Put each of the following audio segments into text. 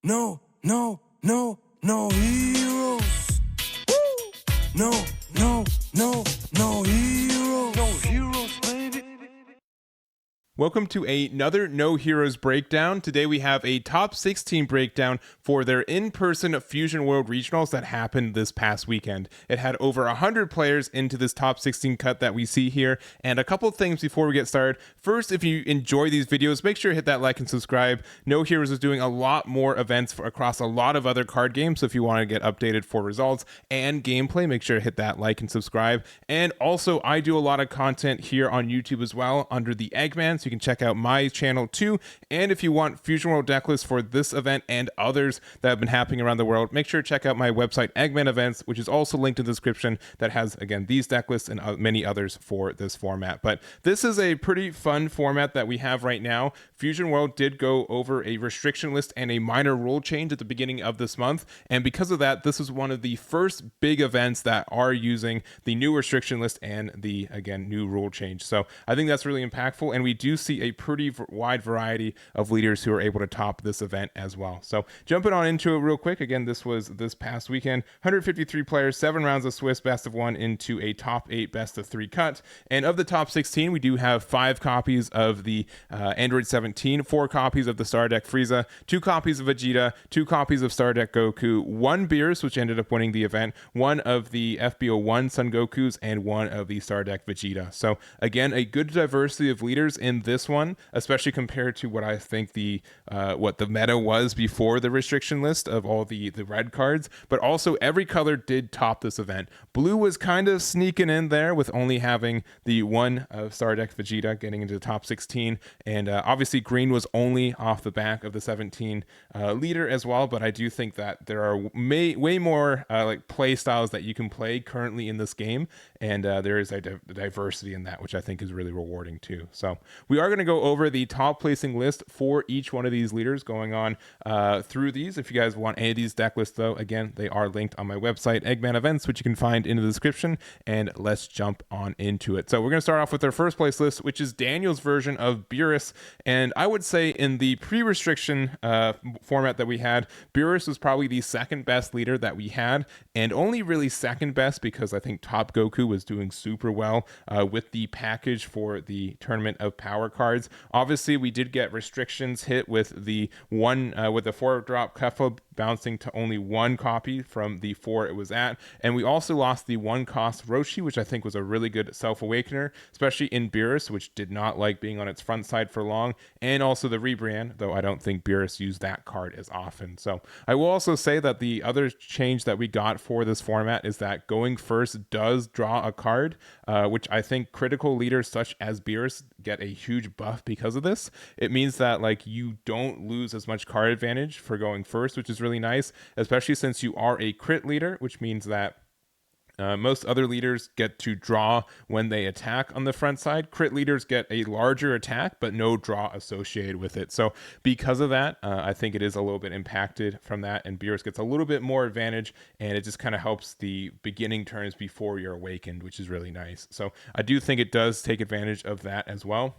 No heroes. Woo! No heroes. No heroes, baby. Welcome to another No Heroes breakdown. Today we have a top 16 breakdown for their in-person Fusion World Regionals that happened this past weekend. It had over 100 players into this top 16 cut that we see here. And a couple of things before we get started. First, if you enjoy these videos, make sure to hit that like and subscribe. No Heroes is doing a lot more events across a lot of other card games. So if you want to get updated for results and gameplay, make sure to hit that like and subscribe. And also, I do a lot of content here on YouTube as well under the Eggman. So you can check out my channel too. And if you want Fusion World deck lists for this event and others that have been happening around the world, make sure to check out my website Eggman Events, which is also linked in the description, that has, again, these deck lists and many others for this format. But this is a pretty fun format that we have right now. Fusion World did go over a restriction list and a minor rule change at the beginning of this month. And because of that, this is one of the first big events that are using the new restriction list and the, again, new rule change. So I think that's really impactful. And we do see a pretty wide variety of leaders who are able to top this event as well. So jumping on into it real quick, again, this was this past weekend, 153 players, 7 rounds of Swiss best of 1 into a top 8 best of 3 cut. And of the top 16, we do have 5 copies of the Android 17, 4 copies of the Star Deck Frieza, 2 copies of Vegeta, 2 copies of Star Deck Goku, 1 Beerus, which ended up winning the event, 1 of the FBO1 Son Gokus, and 1 of the Star Deck Vegeta. So again, a good diversity of leaders in this one, especially compared to what I think the what the meta was before the restriction list of all the red cards. But also every color did top this event. Blue was kind of sneaking in there with only having the 1 of Star Deck Vegeta getting into the top 16, and obviously green was only off the back of the 17 leader as well. But I do think that there are way more like play styles that you can play currently in this game, and there is a diversity in that, which I think is really rewarding too. So we are going to go over the top placing list for each one of these leaders, going on through these. If you guys want any of these deck lists, though, again, they are linked on my website, Eggman Events, which you can find in the description. And let's jump on into it. So we're going to start off with our first place list, which is Daniel's version of Beerus. And I would say in the pre-restriction format that we had, Beerus was probably the second best leader that we had, and only really second best because I think Top Goku was doing super well with the package for the Tournament of Power cards. Obviously, we did get restrictions hit with the 4-drop Kefla bouncing to only 1 copy from the 4 it was at, and we also lost the 1-cost Roshi, which I think was a really good self-awakener, especially in Beerus, which did not like being on its front side for long, and also the rebrand, though I don't think Beerus used that card as often. So I will also say that the other change that we got for this format is that going first does draw a card, which I think critical leaders such as Beerus get a huge buff because of this. It means that like you don't lose as much card advantage for going first, which is really nice, especially since you are a crit leader, which means that most other leaders get to draw when they attack on the front side. Crit leaders get a larger attack, but no draw associated with it. So because of that, I think it is a little bit impacted from that, and Beerus gets a little bit more advantage, and it just kind of helps the beginning turns before you're awakened, which is really nice. So I do think it does take advantage of that as well.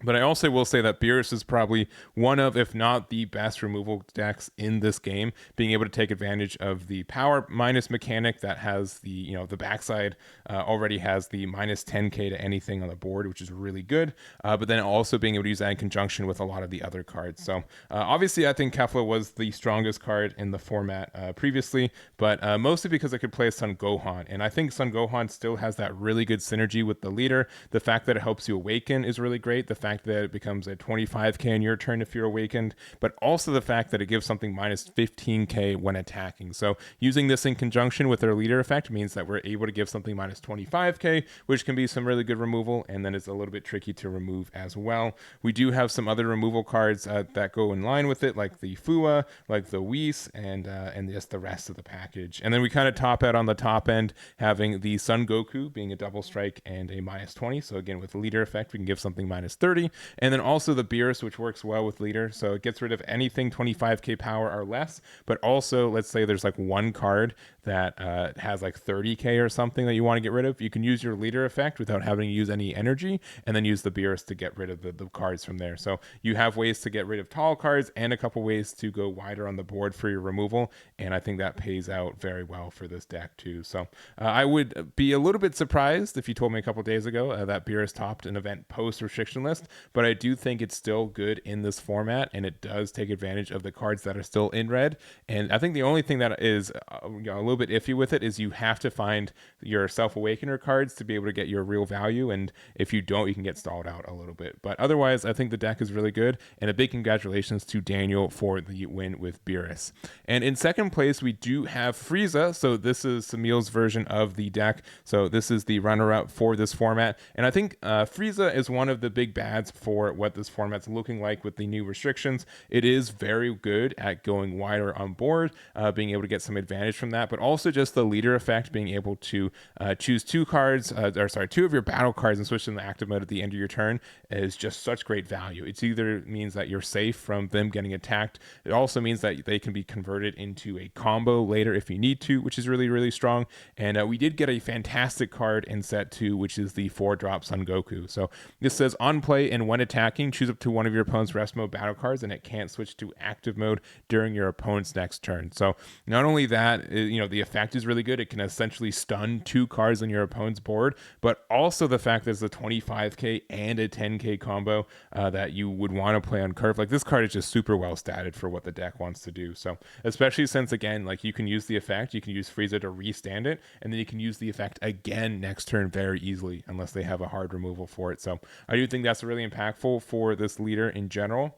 But I also will say that Beerus is probably one of, if not the best removal decks in this game, being able to take advantage of the power minus mechanic that has the, the backside already has the minus 10k to anything on the board, which is really good. But then also being able to use that in conjunction with a lot of the other cards. So obviously I think Kefla was the strongest card in the format previously, but mostly because I could play Son Gohan. And I think Son Gohan still has that really good synergy with the leader. The fact that it helps you awaken is really great. The fact that it becomes a 25k in your turn if you're awakened, but also the fact that it gives something minus 15k when attacking. So using this in conjunction with their leader effect means that we're able to give something minus 25k, which can be some really good removal, and then it's a little bit tricky to remove as well. We do have some other removal cards that go in line with it, like the Fua, like the Whis, and just the rest of the package. And then we kind of top out on the top end, having the Son Goku being a double strike and a minus 20. So again, with the leader effect, we can give something minus 30. And then also the Beerus, which works well with leader. So it gets rid of anything 25k power or less. But also, let's say there's like one card that has like 30k or something that you want to get rid of, you can use your leader effect without having to use any energy, and then use the Beerus to get rid of the cards from there. So you have ways to get rid of tall cards and a couple ways to go wider on the board for your removal, and I think that pays out very well for this deck too. So I would be a little bit surprised if you told me a couple days ago that Beerus topped an event post restriction list, but I do think it's still good in this format, and it does take advantage of the cards that are still in red. And I think the only thing that is a little bit iffy with it is you have to find your Self-Awakener cards to be able to get your real value, and if you don't, you can get stalled out a little bit. But otherwise, I think the deck is really good, and a big congratulations to Daniel for the win with Beerus. And in second place, we do have Frieza. So this is Samil's version of the deck. So this is the runner-up for this format, and I think Frieza is one of the big bads for what this format's looking like with the new restrictions. It is very good at going wider on board, being able to get some advantage from that, but also just the leader effect, being able to choose two of your battle cards and switch them to active mode at the end of your turn is just such great value. It either means that you're safe from them getting attacked. It also means that they can be converted into a combo later if you need to, which is really, really strong. And we did get a fantastic card in set 2, which is the 4-drop Son Goku. So this says, on play and when attacking, choose up to one of your opponent's rest mode battle cards, and it can't switch to active mode during your opponent's next turn. So not only that, the effect is really good. It can essentially stun 2 cards on your opponent's board, but also the fact that it's a 25k and a 10k combo that you would want to play on curve. Like, this card is just super well statted for what the deck wants to do. So especially since, again, like, you can use the effect, you can use Frieza to restand it, and then you can use the effect again next turn very easily, unless they have a hard removal for it. So I do think that's really impactful for this leader in general.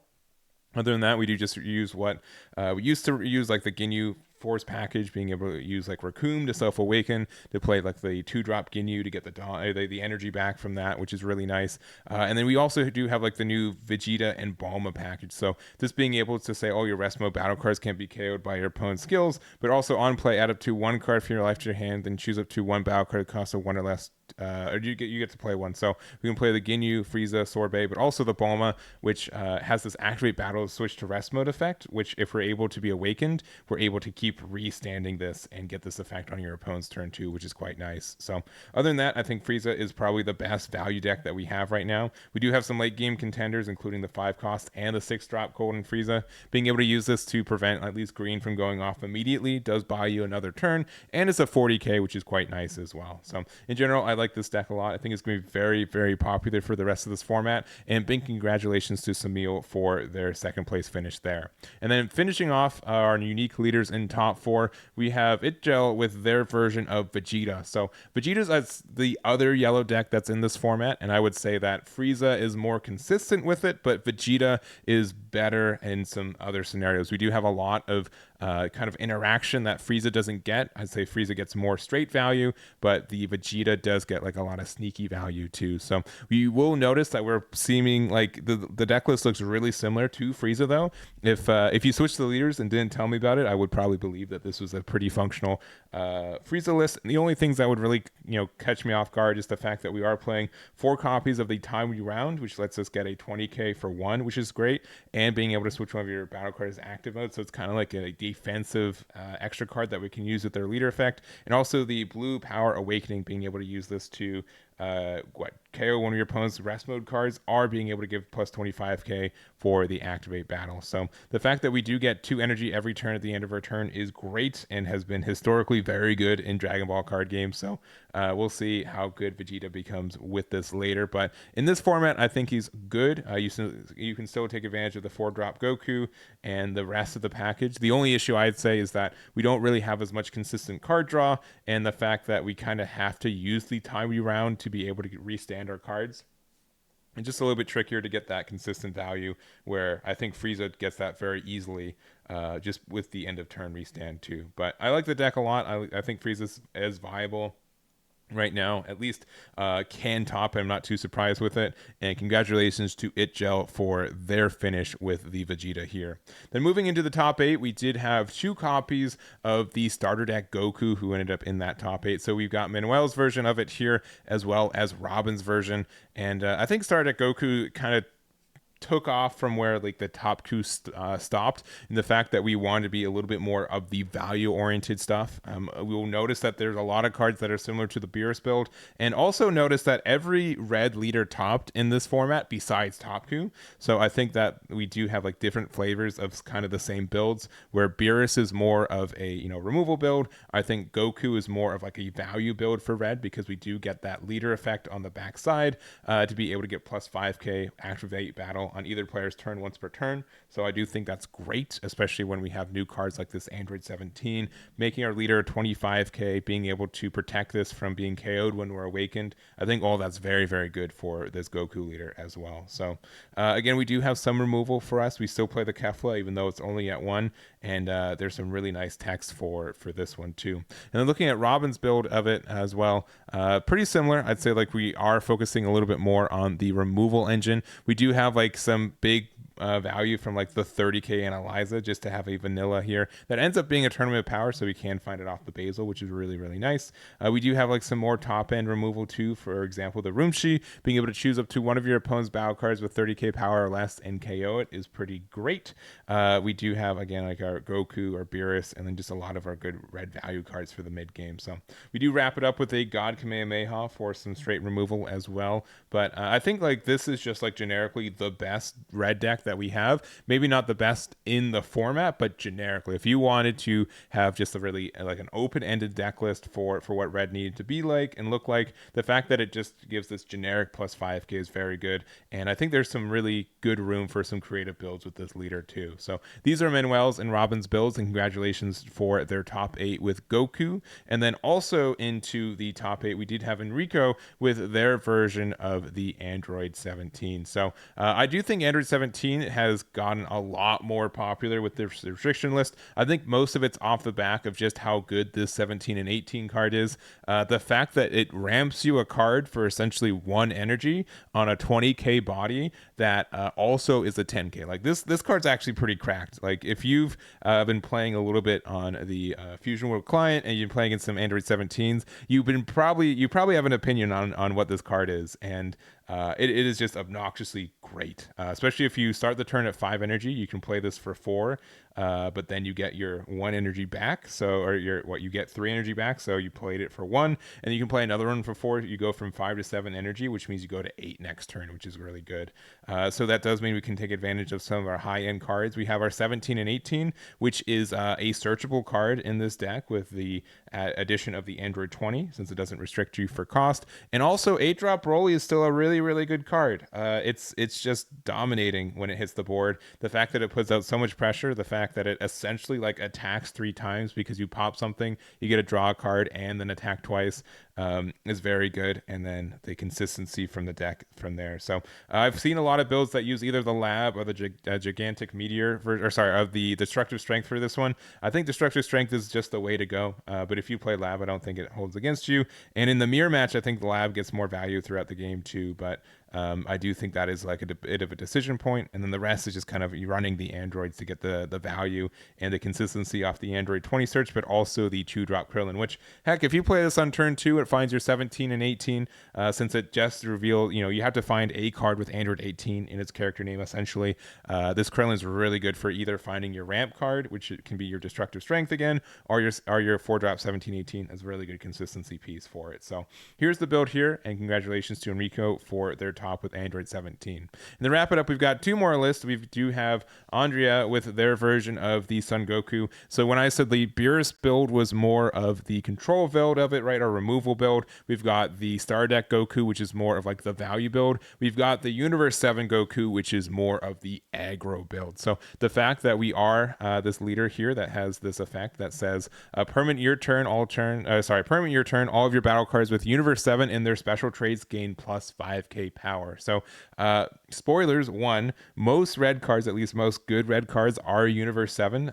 Other than that, we do just use what we used to use, like the Ginyu Force package, being able to use like Raccoon to Self-Awaken, to play like the 2-drop Ginyu to get the energy back from that, which is really nice. And then we also do have like the new Vegeta and Bulma package. So just being able to say, oh, your rest mode battle cards can't be KO'd by your opponent's skills, but also on play, add up to 1 card from your life to your hand, then choose up to 1 battle card that costs a 1 or less. Or you get to play 1. So we can play the Ginyu, Frieza, Sorbet, but also the Bulma, which has this activate battle switch to rest mode effect, which if we're able to be awakened, we're able to keep restanding this and get this effect on your opponent's turn too, which is quite nice. So other than that, I think Frieza is probably the best value deck that we have right now. We do have some late game contenders, including the 5 cost and the 6-drop Golden Frieza. Being able to use this to prevent at least green from going off immediately does buy you another turn, and it's a 40k, which is quite nice as well. So in general, I like this deck a lot. I think it's going to be very, very popular for the rest of this format, and big congratulations to Samil for their second place finish there. And then finishing off our unique leaders in top 4, we have Itgel with their version of Vegeta. So Vegeta's the other yellow deck that's in this format, and I would say that Frieza is more consistent with it, but Vegeta is better in some other scenarios. We do have a lot of kind of interaction that Frieza doesn't get. I'd say Frieza gets more straight value, but the Vegeta does get like a lot of sneaky value too. So we will notice that we're seeming like the deck list looks really similar to Frieza though. If you switch the leaders and didn't tell me about it, I would probably believe that this was a pretty functional Frieza list. And the only things that would really catch me off guard is the fact that we are playing 4 copies of the Time Round, which lets us get a 20k for 1, which is great, and being able to switch one of your battle cards active mode. So it's kind of like a defensive extra card that we can use with their leader effect. And also the Blue Power Awakening, being able to use this to KO one of your opponent's rest mode cards, are being able to give plus 25k for the activate battle. So the fact that we do get 2 energy every turn at the end of our turn is great, and has been historically very good in Dragon Ball card games. So we'll see how good Vegeta becomes with this later, but in this format I think he's good. You can still take advantage of the 4-drop Goku and the rest of the package. The only issue I'd say is that we don't really have as much consistent card draw, and the fact that we kind of have to use the Time Round to be able to restand our cards. It's just a little bit trickier to get that consistent value, where I think Frieza gets that very easily just with the end of turn restand too. But I like the deck a lot. I think Frieza's as viable right now, at least can top. I'm not too surprised with it, and congratulations to Itgel for their finish with the Vegeta here. Then moving into the top 8, we did have 2 copies of the starter deck Goku, who ended up in that top 8. So we've got Manuel's version of it here, as well as Robin's version, and I think starter deck Goku kind of took off from where like the top coup stopped, and the fact that we wanted to be a little bit more of the value oriented stuff. We will notice that there's a lot of cards that are similar to the Beerus build, and also notice that every red leader topped in this format besides top coup. So I think that we do have like different flavors of kind of the same builds, where Beerus is more of a removal build. I think Goku is more of like a value build for red, because we do get that leader effect on the backside to be able to get plus 5k activate battle on either player's turn once per turn. So I do think that's great, especially when we have new cards like this Android 17, making our leader 25k, being able to protect this from being KO'd when we're awakened. I think all that's very, very good for this Goku leader as well. So again, we do have some removal for us. We still play the Kefla, even though it's only at 1, and there's some really nice text for this one too. And then looking at Robin's build of it as well, pretty similar. I'd say like we are focusing a little bit more on the removal engine. We do have like some big value from like the 30k Analyza just to have a vanilla here that ends up being a tournament power, so we can find it off the Basil, which is really, really nice. We do have like some more top end removal too. For example, the Rumshi, being able to choose up to one of your opponent's battle cards with 30k power or less and KO it is pretty great. We do have again like our Goku or Beerus, and then just a lot of our good red value cards for the mid game. So we do wrap it up with a God Kamehameha for some straight removal as well. But I think like this is just like generically the best red deck that we have. Maybe not the best in the format, but generically, if you wanted to have just a really like an open-ended deck list for what red needed to be like and look like, the fact that it just gives this generic plus 5k is very good. And I think there's some really good room for some creative builds with this leader too. So these are Manuel's and Robin's builds, and congratulations for their top 8 with Goku. And then also into the top 8, we did have Enrico with their version of the Android 17. So I do think Android 17 has gotten a lot more popular with the restriction list. I think most of it's off the back of just how good this 17 and 18 card is. The fact that it ramps you a card for essentially 1 energy on a 20k body that also is a 10k. Like this card's actually pretty cracked. Like if you've been playing a little bit on the Fusion World client and you've been playing in some Android 17s, you probably have an opinion on what this card is, and it is just obnoxiously great, especially if you start the turn at 5 energy. You can play this for 4, but then you get your 1 energy back. So, you get 3 energy back. So you played it for 1, and you can play another one for 4. You go from 5 to 7 energy, which means you go to 8 next turn, which is really good. So that does mean we can take advantage of some of our high-end cards. We have our 17 and 18, which is a searchable card in this deck with the addition of the Android 20, since it doesn't restrict you for cost. And also 8-drop Broly is still a really, really good card. It's just dominating when it hits the board. The fact that it puts out so much pressure, the fact that it essentially like attacks 3 times because you pop something, you get to draw a card and then attack twice, is very good. And then the consistency from the deck from there. So I've seen a lot of builds that use either the Lab or the Gigantic Meteor of the Destructive Strength for this one. I think Destructive Strength is just the way to go. But if you play Lab, I don't think it holds against you. And in the mirror match, I think the Lab gets more value throughout the game too. But I do think that is like a bit of a decision point, and then the rest is just kind of you running the androids to get the value and the consistency off the Android 20 search, but also the 2-drop Krillin, which heck, if you play this on turn 2, it finds your 17 and 18, since it just revealed, you have to find a card with Android 18 in its character name essentially. This Krillin is really good for either finding your ramp card, which can be your Destructive Strength again, or your 4-drop 17 18 is a really good consistency piece for it. So here's the build here, and congratulations to Enrico for their top with Android 17. And to wrap it up, we've got 2 more lists. We do have Andrea with their version of the Son Goku. So when I said the Beerus build was more of the control build of it, right, or removal build, we've got the Star Deck Goku, which is more of like the value build. We've got the Universe 7 Goku, which is more of the aggro build. So the fact that we are this leader here that has this effect that says permanent your turn, all of your battle cards with Universe 7 in their special traits gain plus 5k power. So spoilers, 1, most red cards, at least most good red cards, are Universe 7.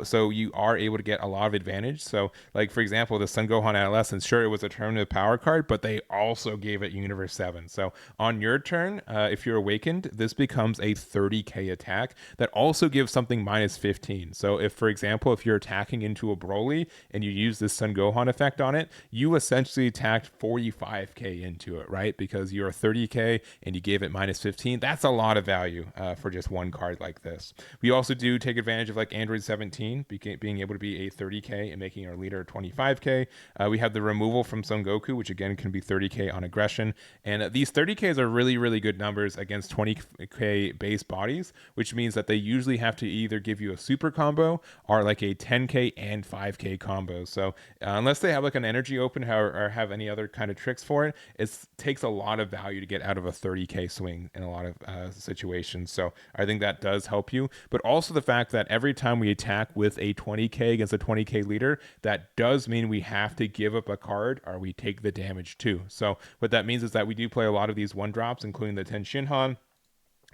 So you are able to get a lot of advantage. So like, for example, the Son Gohan Adolescence, sure, it was a tournament power card, but they also gave it Universe 7. So on your turn, if you're awakened, this becomes a 30k attack that also gives something minus 15. So if, for example, if you're attacking into a Broly and you use this Son Gohan effect on it, you essentially attacked 45k into it, right? Because you're a 30k 30k and you gave it minus 15, that's a lot of value for just one card like this. We also do take advantage of like Android 17 being able to be a 30k and making our leader 25k. We have the removal from Son Goku, which again can be 30k on aggression, and these 30ks are really good numbers against 20k base bodies, which means that they usually have to either give you a super combo or like a 10k and 5k combo. So unless they have like an energy open or have any other kind of tricks for it, it takes a lot of value to get out of a 30k swing in a lot of situations. So I think that does help you, but also the fact that every time we attack with a 20k against a 20k leader, that does mean we have to give up a card or we take the damage too. So what that means is that we do play a lot of these one drops, including the Ten Shinhan,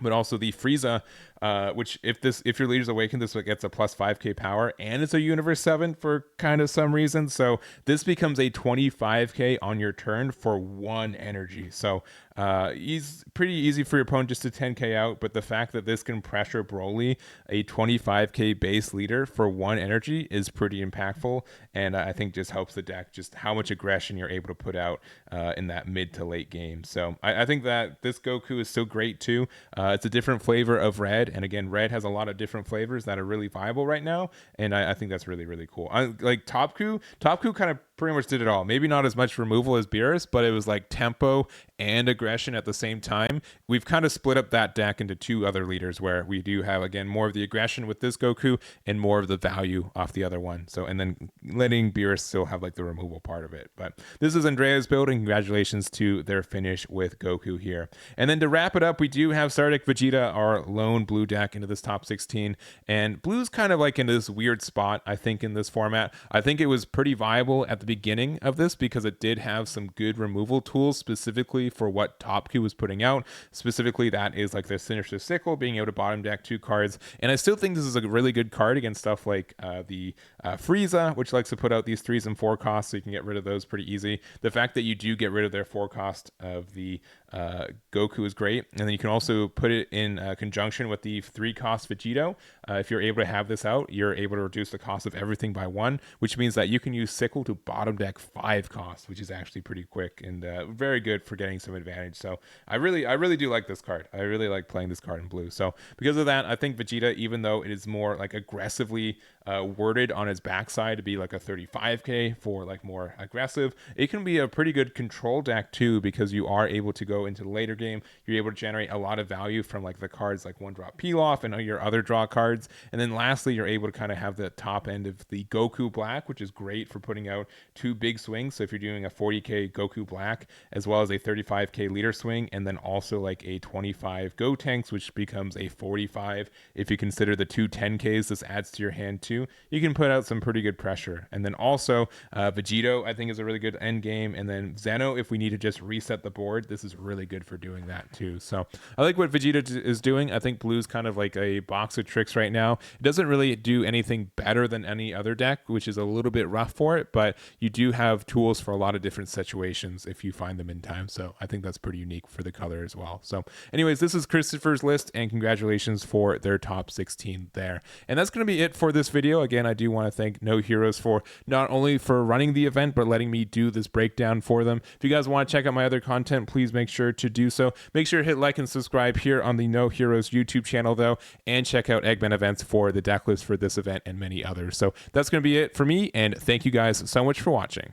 but also the Frieza, which if your leader's awakened, this gets a plus 5k power, and it's a universe 7 for kind of some reason. So this becomes a 25k on your turn for 1 energy. So he's pretty easy for your opponent just to 10k out, but the fact that this can pressure Broly, a 25k base leader, for 1 energy is pretty impactful, and I think just helps the deck just how much aggression you're able to put out in that mid to late game. So I think that this Goku is still great too. It's a different flavor of red, and again, red has a lot of different flavors that are really viable right now, and I think that's really cool. Like Topku kind of pretty much did it all. Maybe not as much removal as Beerus, but it was like tempo and aggression at the same time. We've kind of split up that deck into 2 other leaders where we do have, again, more of the aggression with this Goku and more of the value off the other one. So, and then letting Beerus still have like the removal part of it. But this is Andrea's build, and congratulations to their finish with Goku here. And then to wrap it up, we do have Sardic Vegeta, our lone blue deck, into this top 16. And blue's kind of like in this weird spot, I think, in this format. I think it was pretty viable at the beginning of this because it did have some good removal tools specifically for what Topku was putting out. Specifically, that is like the Sinister Sickle, being able to bottom deck 2 cards. And I still think this is a really good card against stuff like the Frieza, which likes to put out these 3s and 4 costs, so you can get rid of those pretty easy. The fact that you do get rid of their 4 cost of the Goku is great. And then you can also put it in conjunction with the 3 cost Vegito. If you're able to have this out, you're able to reduce the cost of everything by 1, which means that you can use Sickle to bottom deck 5 costs, which is actually pretty quick and very good for getting some advantage. So I really do like this card. I really like playing this card in blue. So because of that, I think Vegeta, even though it is more like aggressively worded on its backside to be like a 35k for like more aggressive, it can be a pretty good control deck too, because you are able to go into the later game. You're able to generate a lot of value from like the cards like 1-drop peel off and your other draw cards. And then lastly, you're able to kind of have the top end of the Goku Black, which is great for putting out 2 big swings. So if you're doing a 40k Goku Black as well as a 35k leader swing, and then also like a 25 Gotenks, which becomes a 45. If you consider the 2 10ks this adds to your hand too, you can put out some pretty good pressure. And then also Vegito, I think, is a really good end game. And then Zeno, if we need to just reset the board, this is really good for doing that too. So I like what Vegeta is doing. I think blue's kind of like a box of tricks right now. It doesn't really do anything better than any other deck, which is a little bit rough for it, but you do have tools for a lot of different situations if you find them in time. So I think that's pretty unique for the color as well. So anyways, this is Christopher's list, and congratulations for their top 16 there. And that's going to be it for this video. Again, I do want to thank noHEROES for not only for running the event, but letting me do this breakdown for them. If you guys want to check out my other content, please make sure to do so. Make sure to hit like and subscribe here on the noHEROES YouTube channel though, and check out Eggman Events for the deck list for this event and many others. So that's going to be it for me, and thank you guys so much for watching.